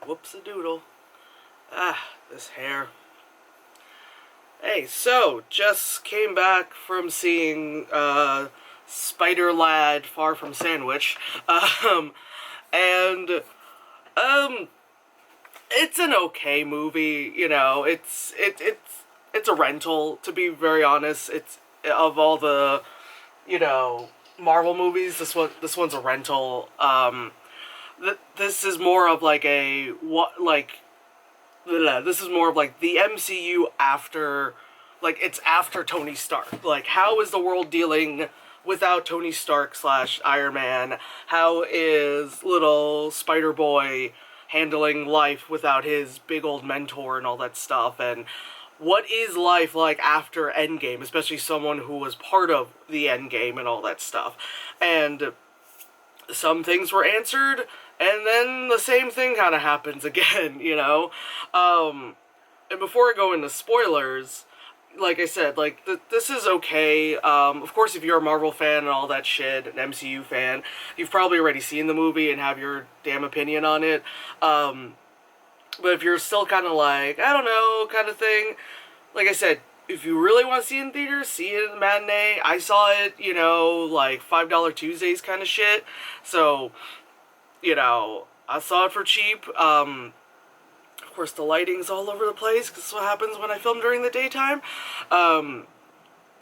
Whoops-a-doodle. This hair. Hey, so, just came back from seeing, Spider Lad Far From Sandwich. And, it's an okay movie, you know, it's a rental, to be very honest. It's, of all the, you know, Marvel movies, this one's a rental. This is more of like this is more of like the MCU after, like, it's after Tony Stark. Like, how is the world dealing without Tony Stark slash Iron Man? How is little Spider-Boy handling life without his big old mentor and all that stuff? And what is life like after Endgame, especially someone who was part of the Endgame and all that stuff? And some things were answered, and then the same thing kind of happens again, you know? And before I go into spoilers, like I said, like, this is okay. Of course, if you're a Marvel fan and all that shit, an MCU fan, you've probably already seen the movie and have your damn opinion on it. But if you're still kind of like, I don't know, kind of thing, like I said, if you really want to see it in theaters, see it in the matinee. I saw it, you know, like $5 Tuesdays kind of shit. So, you know, I saw it for cheap. Of course, the lighting's all over the place, because that's what happens when I film during the daytime.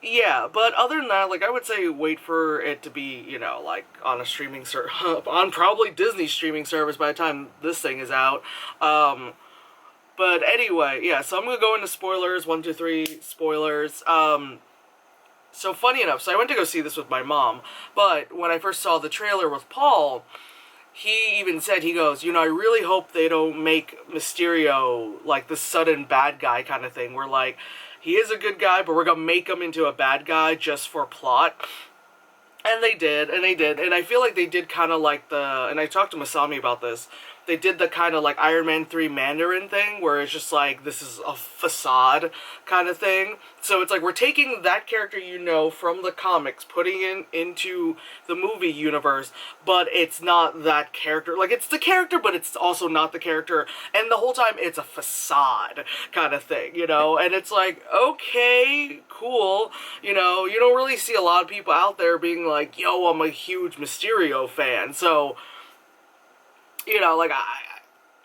Yeah, but other than that, like, I would say wait for it to be, you know, like, on a streaming on probably Disney streaming service by the time this thing is out. But anyway, yeah, so I'm gonna go into spoilers, 1, 2, 3 spoilers. So funny enough, so I went to go see this with my mom, but when I first saw the trailer with Paul, he even said, he goes, you know, I really hope they don't make Mysterio like the sudden bad guy kind of thing, where, like, he is a good guy, but we're gonna make him into a bad guy just for plot. And they did, and I feel like they did kind of like and I talked to Masami about this, they did the kind of like Iron Man 3 Mandarin thing, where it's just like, this is a facade kind of thing. So it's like, we're taking that character, you know, from the comics, putting it into the movie universe, but it's not that character. Like, it's the character, but it's also not the character, and the whole time it's a facade kind of thing, you know? And it's like, okay, cool, you know, you don't really see a lot of people out there being like, yo, I'm a huge Mysterio fan, so, you know, like,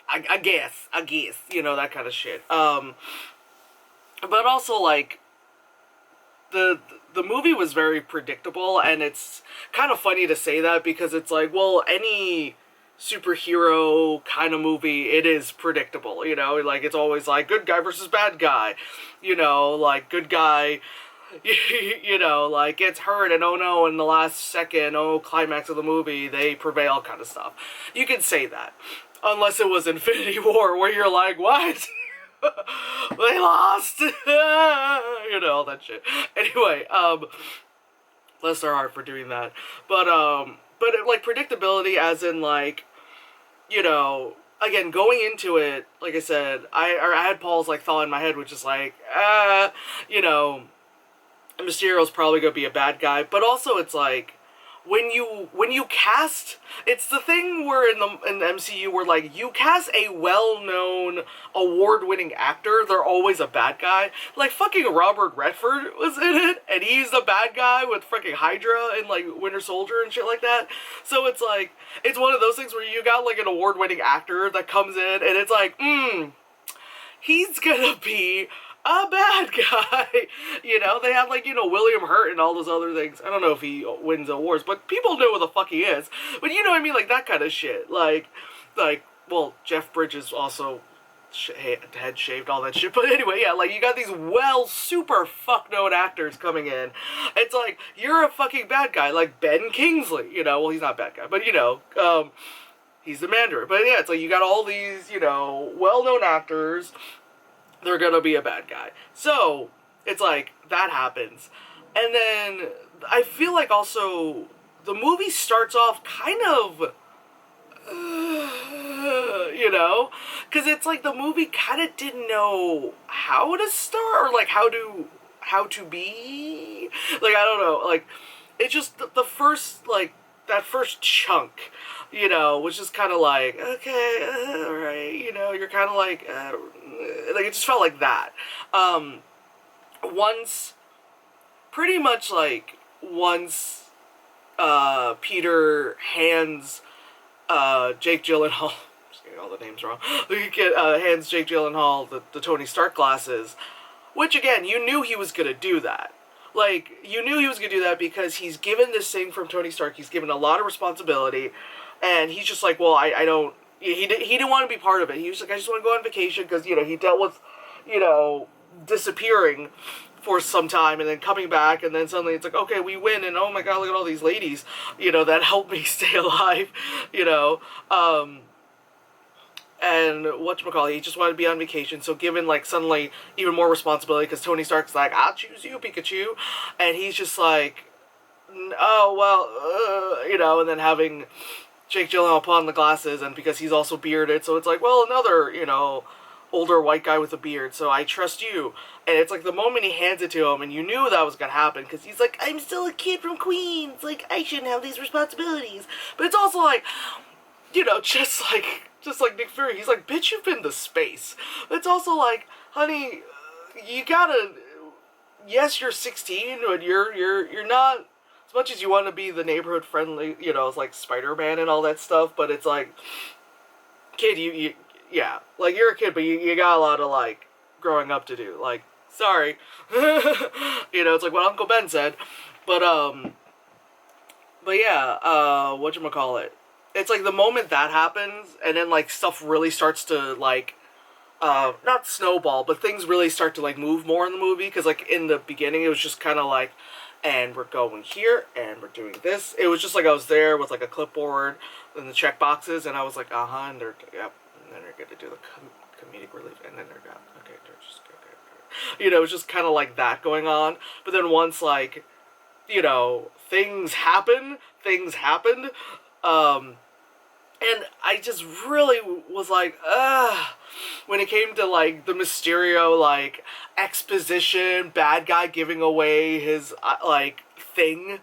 I guess, you know, that kind of shit. But also, like, the movie was very predictable, and it's kind of funny to say that, because it's like, well, any superhero kind of movie, it is predictable, you know? Like, it's always like, good guy versus bad guy, you know? Like, good guy, you know, like, gets hurt, and oh no, in the last second, oh, climax of the movie, they prevail kind of stuff. You can say that. Unless it was Infinity War, where you're like, what? They lost! You know, all that shit. Anyway, bless their heart for doing that. But like, predictability as in, like, you know, again, going into it, like I said, I had Paul's, like, thought in my head, which is like, you know, Mysterio's probably gonna be a bad guy, but also it's like, when you cast, it's the thing where in the MCU where, like, you cast a well-known, award-winning actor, they're always a bad guy. Like, fucking Robert Redford was in it, and he's the bad guy with fucking Hydra and, like, Winter Soldier and shit like that. So it's like, it's one of those things where you got, like, an award-winning actor that comes in, and it's like, he's gonna be a bad guy. You know, they have, like, you know, William Hurt and all those other things. I don't know if he wins awards, but people know who the fuck he is. But you know what I mean? Like, that kind of shit. Like, well, Jeff Bridges also head shaved, all that shit. But anyway, yeah, like, you got these super fuck-known actors coming in. It's like, you're a fucking bad guy. Like, Ben Kingsley, you know? Well, he's not a bad guy, but, you know, he's the Mandarin. But yeah, it's like, you got all these, you know, well-known actors, they're gonna be a bad guy. So, it's like, that happens. And then, I feel like also, the movie starts off kind of, you know? Because it's like, the movie kind of didn't know how to start, or like, how to be, like, I don't know, like, it just, the first, like, that first chunk you know, which is kind of like, okay, all right, you know, you're kind of like it just felt like that. Once, pretty much like, once, Peter hands, Jake Gyllenhaal, just getting all the names wrong, hands Jake Gyllenhaal the Tony Stark glasses, which again, you knew he was gonna do that. Like, you knew he was gonna do that because he's given this thing from Tony Stark, he's given a lot of responsibility, and he's just like, well, I don't, he didn't want to be part of it. He was like, I just want to go on vacation, because, you know, he dealt with, you know, disappearing for some time and then coming back, and then suddenly it's like, okay, we win, and oh my god, look at all these ladies, you know, that helped me stay alive, you know, and whatchamacallit, he just wanted to be on vacation, so given, like, suddenly even more responsibility, because Tony Stark's like, I'll choose you, Pikachu, and he's just like, oh, well, you know, and then having Jake Gyllenhaal put on the glasses, and because he's also bearded, so it's like, well, another, you know, older white guy with a beard, so I trust you. And it's like the moment he hands it to him, and you knew that was gonna happen, because he's like, I'm still a kid from Queens, like, I shouldn't have these responsibilities. But it's also like, you know, just like Nick Fury, he's like, bitch, you've been to space. It's also like, honey, you gotta, yes, you're 16, but you're not, as much as you want to be the neighborhood friendly, you know, it's like Spider-Man and all that stuff, but it's like, kid, yeah, like, you're a kid, but you got a lot of, like, growing up to do, like, sorry, you know, it's like what Uncle Ben said, but yeah, whatchamacallit, it's like the moment that happens, and then, like, stuff really starts to, like, not snowball, but things really start to, like, move more in the movie, because, like, in the beginning, it was just kind of like, and we're going here, and we're doing this. It was just like I was there with, like, a clipboard and the check boxes, and I was like, and they're, yep, and then they're going to do the comedic relief, and then they're gone. Okay, they're just, okay. You know, it was just kind of like that going on, but then once, like, you know, things happened, and I just really was like, when it came to, like, the Mysterio, like, exposition, bad guy giving away his, like, thing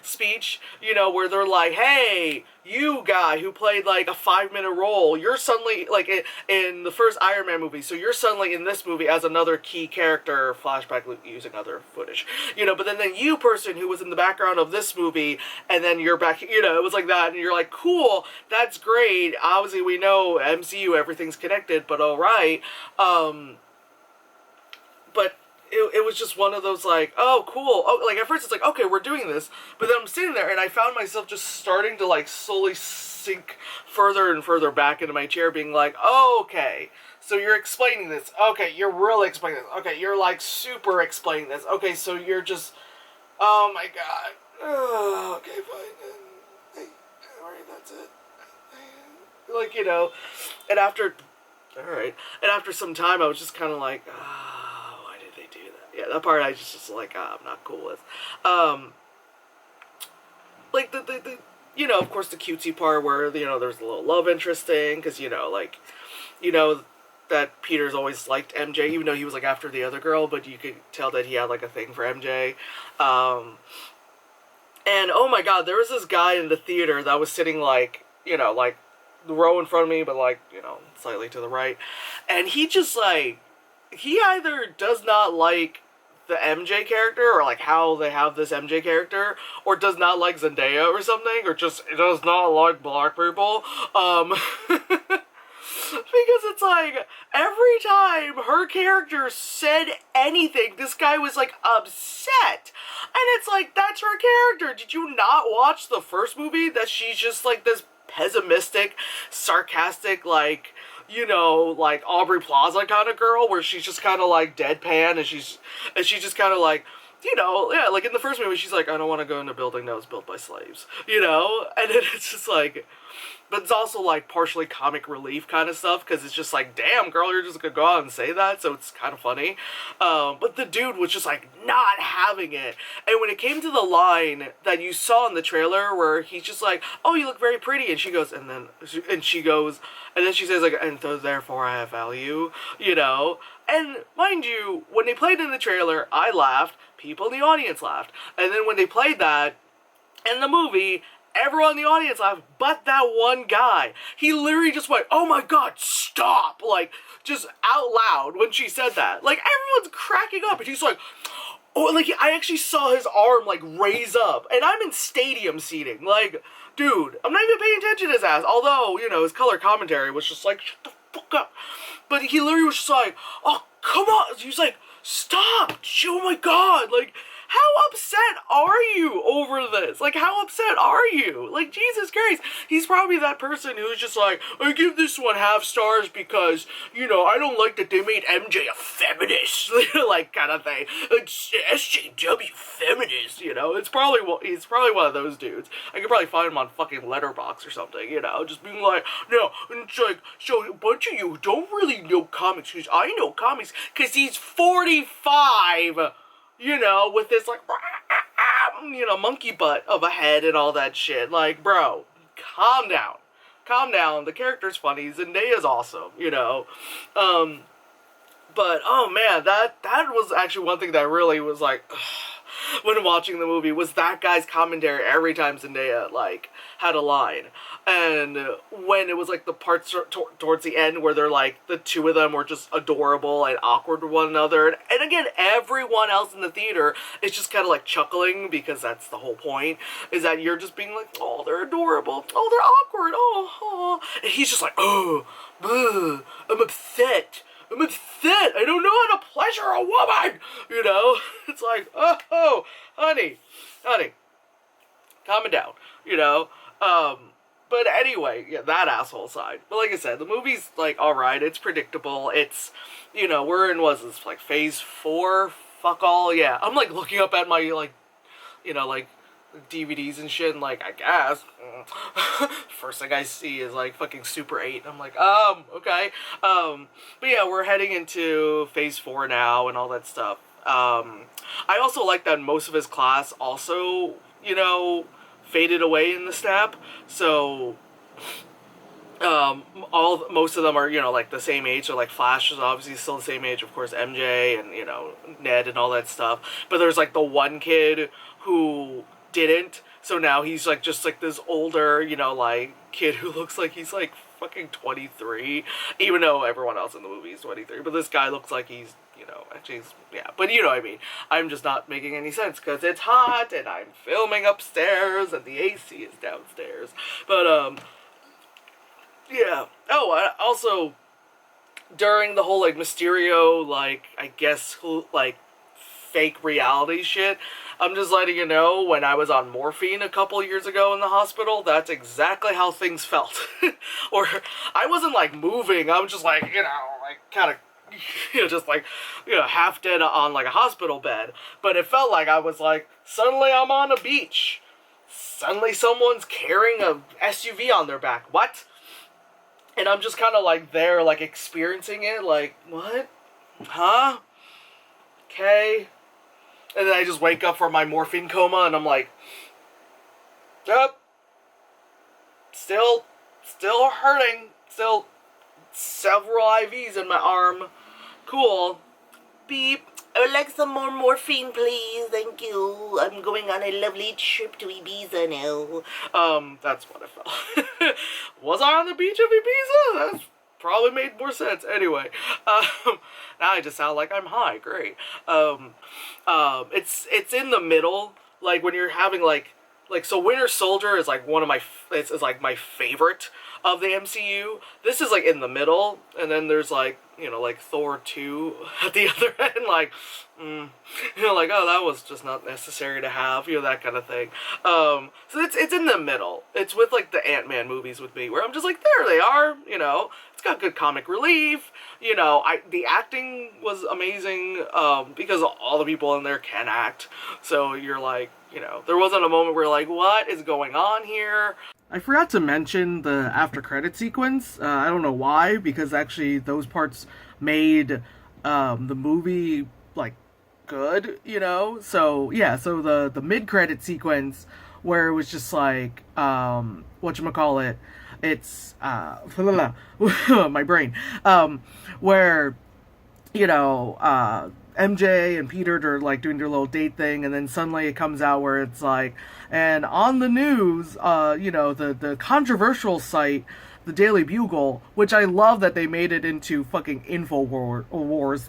speech, you know, where they're like, hey, you guy who played, like, a 5-minute role, you're suddenly, like, in the first Iron Man movie, so you're suddenly in this movie as another key character, flashback using other footage, you know, but then you person who was in the background of this movie, and then you're back, you know, it was like that, and you're like, cool, that's great, obviously we know MCU, everything's connected, but alright, but it was just one of those, like, oh, cool. Oh, like, at first it's like, okay, we're doing this. But then I'm sitting there, and I found myself just starting to, like, slowly sink further and further back into my chair, being like, oh, okay, so you're explaining this. Okay, you're really explaining this. Okay, you're, like, super explaining this. Okay, so you're just, oh, my God. Oh, okay, fine. Alright, that's it. Like, you know, and after, alright, and after some time, I was just kind of like, yeah, that part I just like, I'm not cool with. Like, the you know, of course, the cutesy part where, you know, there's a little love interest thing, because, you know, like, you know, that Peter's always liked MJ, even though he was, like, after the other girl, but you could tell that he had, like, a thing for MJ. And, oh my god, there was this guy in the theater that was sitting, like, you know, like, the row in front of me, but, like, you know, slightly to the right, and he just, like, he either does not like the MJ character, or, like, how they have this MJ character, or does not like Zendaya or something, or just does not like black people, because it's like, every time her character said anything, this guy was, like, upset, and it's like, that's her character. Did you not watch the first movie, that she's just, like, this pessimistic, sarcastic, like, you know, like, Aubrey Plaza kind of girl, where she's just kind of, like, deadpan, and she's just kind of, like, you know, yeah, like, in the first movie, she's like, I don't want to go in a building that was built by slaves, you know, and then it's just, like, but it's also, like, partially comic relief kind of stuff, because it's just like, damn, girl, you're just gonna go out and say that, so it's kind of funny, but the dude was just, like, not having it, and when it came to the line that you saw in the trailer, where he's just like, oh, you look very pretty, and she goes, and then she says, like, and so therefore I have value, you know, and mind you, when they played in the trailer, I laughed, people in the audience laughed, and then when they played that in the movie, Everyone in the audience laughed, but that one guy. He literally just went, "Oh my god, stop!" Like, just out loud when she said that. Like, everyone's cracking up, and he's like, oh, like, I actually saw his arm, like, raise up, and I'm in stadium seating. Like, dude, I'm not even paying attention to his ass, although, you know, his color commentary was just like, shut the fuck up. But he literally was just like, oh, come on. He was like, stop. Oh my god. Like, how upset are you over this? Like, how upset are you? Like, Jesus Christ. He's probably that person who's just like, I give this one half stars because, you know, I don't like that they made MJ a feminist. Like, kind of thing. It's SJW feminist, you know? He's probably one of those dudes. I could probably find him on fucking Letterboxd or something, you know? Just being like, no, and it's like, so a bunch of you don't really know comics, because I know comics, because he's 45, you know, with this, like, you know, monkey butt of a head and all that shit. Like, bro, calm down. Calm down. The character's funny. Zendaya's awesome, you know. But, oh man, that was actually one thing that really was like, when watching the movie, was that guy's commentary every time Zendaya, like, had a line. And when it was, like, the parts towards the end where they're, like, the two of them were just adorable and awkward to one another. And again, everyone else in the theater is just kind of, like, chuckling, because that's the whole point, is that you're just being like, oh, they're adorable. Oh, they're awkward. Oh. And he's just like, oh, I'm upset. I'm upset. I don't know how to pleasure a woman. You know? It's like, oh, honey, calm it down. You know? But anyway, yeah, that asshole side. But like I said, the movie's, like, alright. It's predictable. It's, you know, we're in, what's this, like, phase 4? Fuck all, yeah. I'm, like, looking up at my, like, you know, like, DVDs and shit, and, like, I guess, first thing I see is, like, fucking Super 8, and I'm like, okay. But yeah, we're heading into phase 4 now, and all that stuff. I also like that most of his class also, you know, faded away in the snap, so, most of them are, you know, like, the same age, so, like, Flash is obviously still the same age, of course, MJ, and, you know, Ned and all that stuff, but there's, like, the one kid who didn't, so now he's, like, just, like, this older, you know, like, kid who looks like he's, like, fucking 23, even though everyone else in the movie is 23, but this guy looks like he's, you know, actually, he's, yeah, but you know what I mean. I'm just not making any sense, because it's hot, and I'm filming upstairs, and the AC is downstairs, but, yeah. Oh, also, during the whole, like, Mysterio, like, I guess, like, fake reality shit, I'm just letting you know, when I was on morphine a couple years ago in the hospital, that's exactly how things felt. Or, I wasn't, like, moving, I was just, like, you know, like, kind of, you know, just, like, you know, half dead on, like, a hospital bed, but it felt like I was, like, suddenly I'm on a beach. Suddenly someone's carrying a SUV on their back. What? And I'm just kind of, like, there, like, experiencing it, like, what? Huh? Okay. And then I just wake up from my morphine coma, and I'm like, yep. Still hurting. Still several IVs in my arm. Cool. Beep. I would like some more morphine, please. Thank you. I'm going on a lovely trip to Ibiza now. That's what I felt. Was I on the beach of Ibiza? That's probably made more sense. Anyway, now I just sound like I'm high. Great. It's in the middle. Like, when you're having, like, so Winter Soldier is, like, one of my, it's like, my favorite of the MCU. This is, like, in the middle, and then there's, like, you know, like, Thor 2 at the other end, like, you know, like, oh, that was just not necessary to have, you know, that kind of thing. So it's in the middle. It's with, like, the Ant-Man movies with me, where I'm just like, there they are, you know, it's got good comic relief, you know, the acting was amazing, because all the people in there can act, so you're like, you know, there wasn't a moment where you're like, what is going on here? I forgot to mention the after credit sequence. I don't know why, because actually those parts made the movie, like, good, you know? So, yeah, so the mid-credit sequence where it was just like, whatchamacallit, it's, my brain, where, you know, MJ and Peter are like doing their little date thing, and then suddenly it comes out where it's like, and on the news, the controversial site, the Daily Bugle, which I love that they made it into fucking Wars,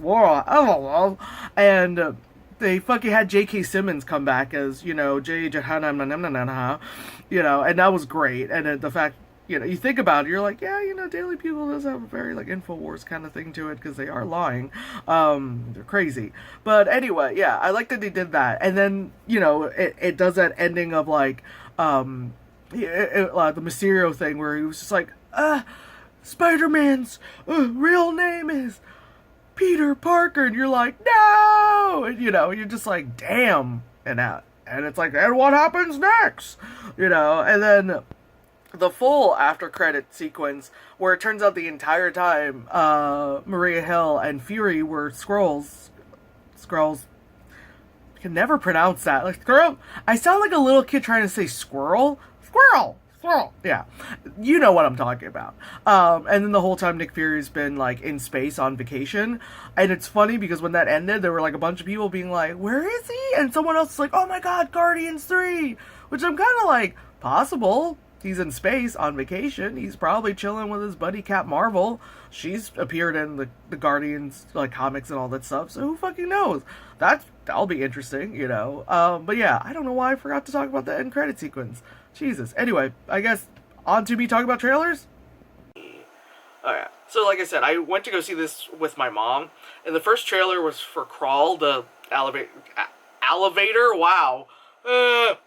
and they fucking had J.K. Simmons come back as, J. Jahana, and that was great. And the fact, you think about it, you're like, yeah, Daily Bugle does have a very, like, InfoWars kind of thing to it, because they are lying. They're crazy. But anyway, yeah, I like that they did that. And then, it does that ending of, like, the Mysterio thing, where he was just like, Spider-Man's real name is Peter Parker, and you're like, no, and you're just like, damn, and it's like, and what happens next, and then the full after credit sequence where it turns out the entire time Maria Hill and Fury were Skrulls. I can never pronounce that, like, squirrel. I sound like a little kid trying to say squirrel. Yeah, you know what I'm talking about. And then the whole time Nick Fury's been, like, in space on vacation. And it's funny because when that ended, there were, like, a bunch of people being like, where is he? And someone else is like, oh my god, Guardians 3! Which I'm kind of like, possible. He's in space on vacation. He's probably chilling with his buddy Cap Marvel. She's appeared in the Guardians, like, comics and all that stuff. So who fucking knows? That'll be interesting, But yeah, I don't know why I forgot to talk about the end credit sequence. Jesus. Anyway, I guess on to me talking about trailers. Alright, so like I said, I went to go see this with my mom, and the first trailer was for Crawl, the elevator, wow, the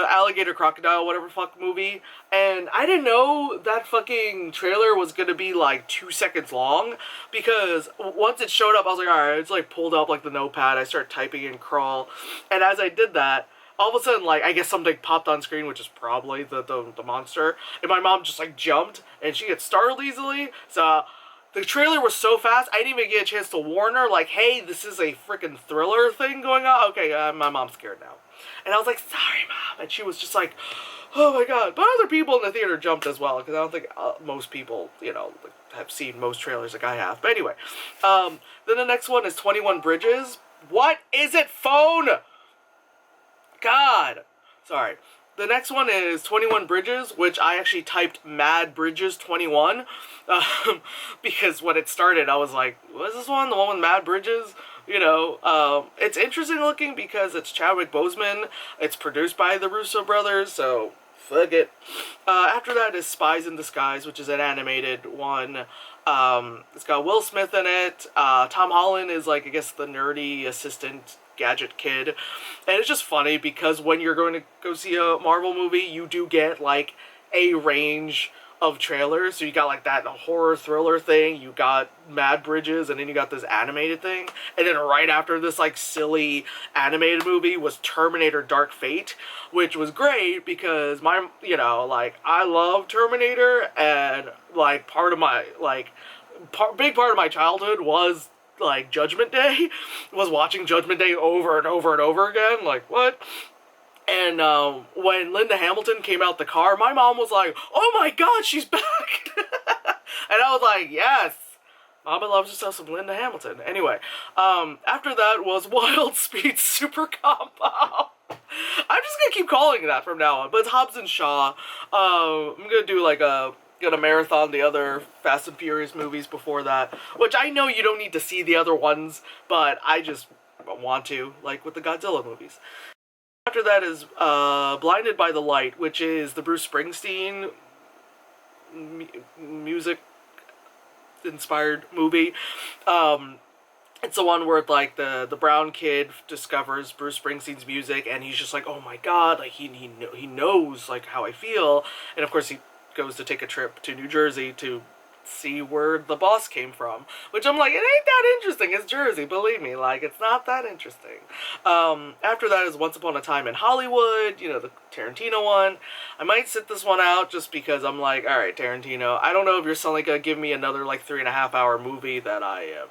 alligator crocodile whatever fuck movie, and I didn't know that fucking trailer was gonna be like 2 seconds long, because once it showed up, I was like, alright, it's like pulled up like the notepad, I started typing in Crawl, and as I did that, all of a sudden, like, I guess something popped on screen, which is probably the monster, and my mom just, like, jumped, and she gets startled easily, so the trailer was so fast, I didn't even get a chance to warn her, like, hey, this is a freaking thriller thing going on, okay, my mom's scared now, and I was like, sorry, Mom, and she was just like, oh my god, but other people in the theater jumped as well, because I don't think most people, have seen most trailers like I have, but anyway, then the next one is 21 Bridges. What is it, phone? God. Sorry. The next one is 21 Bridges, which I actually typed Mad Bridges 21. Because when it started, I was like, what is this one? The one with Mad Bridges? It's interesting looking because it's Chadwick Boseman. It's produced by the Russo brothers, so fuck it. After that is Spies in Disguise, which is an animated one. It's got Will Smith in it. Tom Holland is, like, I guess the nerdy assistant gadget kid, and it's just funny because when you're going to go see a Marvel movie, you do get, like, a range of trailers. So you got, like, that horror thriller thing, you got Mad Bridges, and then you got this animated thing, and then right after this, like, silly animated movie was Terminator Dark Fate, which was great because I love Terminator, and, like, part of my, like, big part of my childhood was, like, Judgment Day, was watching Judgment Day over and over and over again, like, what? And, when Linda Hamilton came out the car, my mom was like, oh my god, she's back! And I was like, yes! Mama loves herself some Linda Hamilton. Anyway, after that was Wild Speed Super Combo. I'm just gonna keep calling it that from now on, but it's Hobbs and Shaw. I'm gonna do, like, gonna marathon the other Fast and Furious movies before that, which I know you don't need to see the other ones, but I just want to, like with the Godzilla movies. After that is Blinded by the Light, which is the Bruce Springsteen music inspired movie. It's the one where, like, the brown kid discovers Bruce Springsteen's music, and he's just like, oh my god, like, he knows, like, how I feel, and of course he goes to take a trip to New Jersey to see where the boss came from, which I'm like, it ain't that interesting, it's Jersey, believe me, like, it's not that interesting. After that is Once Upon a Time in Hollywood, the Tarantino one. I might sit this one out just because I'm like, alright, Tarantino, I don't know if you're suddenly gonna give me another, like, 3.5 hour movie that I am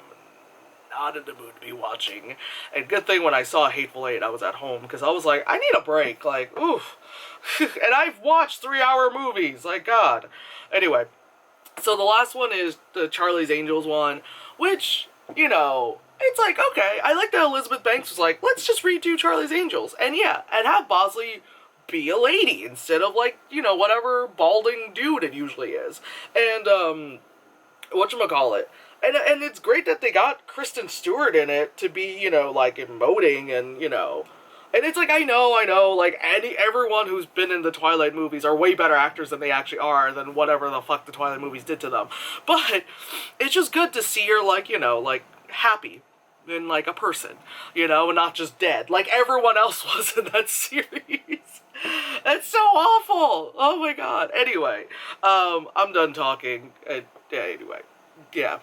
not in the mood to be watching. And good thing when I saw Hateful Eight, I was at home, because I was like, I need a break, like, oof. And I've watched 3-hour movies, like, God. Anyway, so the last one is the Charlie's Angels one, which, It's like, okay, I like that Elizabeth Banks was like, let's just redo Charlie's Angels. And yeah, and have Bosley be a lady instead of like, you know, whatever balding dude it usually is. And, whatchamacallit. And it's great that they got Kristen Stewart in it to be, you know, like emoting and, you know. And it's like, I know, like, everyone who's been in the Twilight movies are way better actors than they actually are, than whatever the fuck the Twilight movies did to them. But it's just good to see her, like, you know, like, happy in, like, a person, you know, and not just dead, like everyone else was in that series. That's so awful! Oh my god. Anyway, I'm done talking. Anyway, yeah.